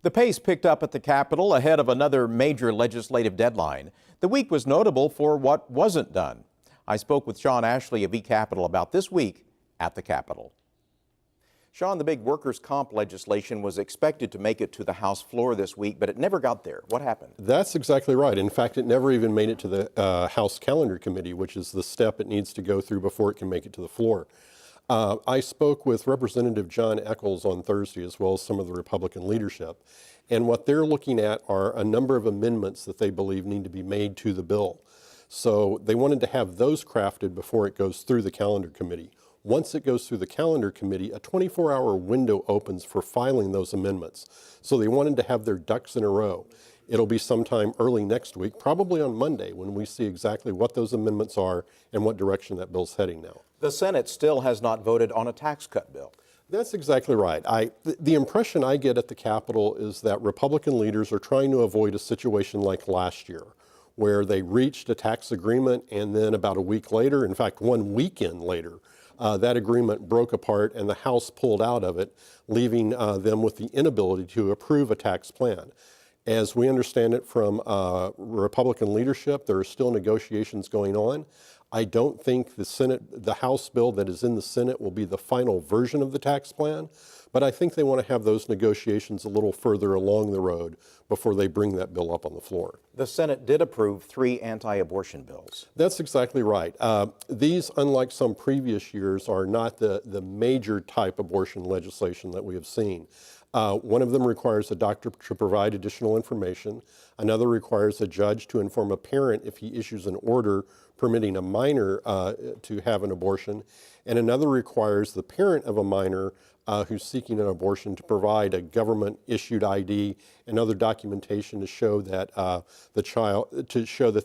The pace picked up at the Capitol ahead of another major legislative deadline. The week was notable for what wasn't done. I spoke with Shawn Ashley of eCapitol about this week at the Capitol. Shawn, the big workers' comp legislation was expected to make it to the House floor this week, but it never got there. What happened? That's exactly right. In fact, it never even made it to the House Calendar Committee, which is the step it needs to go through before it can make it to the floor. I spoke with Representative John Echols on Thursday, as well as some of the Republican leadership, and what they're looking at are a number of amendments that they believe need to be made to the bill. So they wanted to have those crafted before it goes through the Calendar Committee. Once it goes through the Calendar Committee, a 24-hour window opens for filing those amendments. So they wanted to have their ducks in a row. It'll be sometime early next week, probably on Monday, when we see exactly what those amendments are and what direction that bill's heading now. The Senate still has not voted on a tax cut bill. That's exactly right. The impression I get at the Capitol is that Republican leaders are trying to avoid a situation like last year, where they reached a tax agreement and then about a week later, in fact, one weekend later, that agreement broke apart and the House pulled out of it, leaving them with the inability to approve a tax plan. As we understand it from Republican leadership, there are still negotiations going on. I don't think the House bill that is in the Senate will be the final version of the tax plan, but I think they want to have those negotiations a little further along the road before they bring that bill up on the floor. The Senate did approve 3 anti-abortion bills. That's exactly right. These, unlike some previous years, are not the major type abortion legislation that we have seen. One of them requires a doctor to provide additional information. Another requires a judge to inform a parent if he issues an order permitting a minor to have an abortion. And another requires the parent of a minor who's seeking an abortion to provide a government-issued ID and other documentation to show that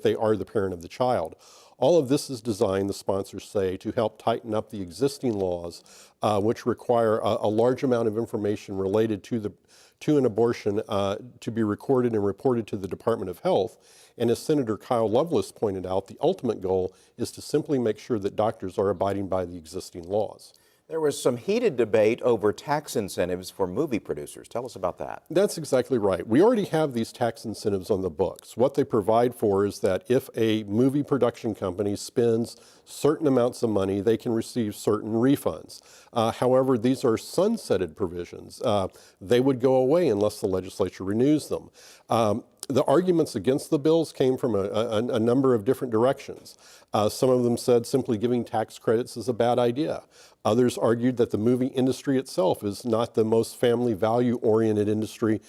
they are the parent of the child. All of this is designed, the sponsors say, to help tighten up the existing laws, which require a large amount of information related to an abortion to be recorded and reported to the Department of Health. And as Senator Kyle Loveless pointed out, the ultimate goal is to simply make sure that doctors are abiding by the existing laws. There was some heated debate over tax incentives for movie producers. Tell us about that. That's exactly right. We already have these tax incentives on the books. What they provide for is that if a movie production company spends certain amounts of money, they can receive certain refunds. However, these are sunsetted provisions. They would go away unless the legislature renews them. The arguments against the bills came from a number of different directions. Some of them said simply giving tax credits is a bad idea. Others argued that the movie industry itself is not the most family value-oriented industry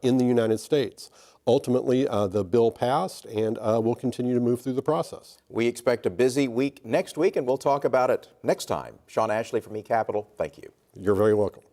in the United States. Ultimately, the bill passed, and we'll continue to move through the process. We expect a busy week next week, and we'll talk about it next time. Shawn Ashley from eCapitol, thank you. You're very welcome.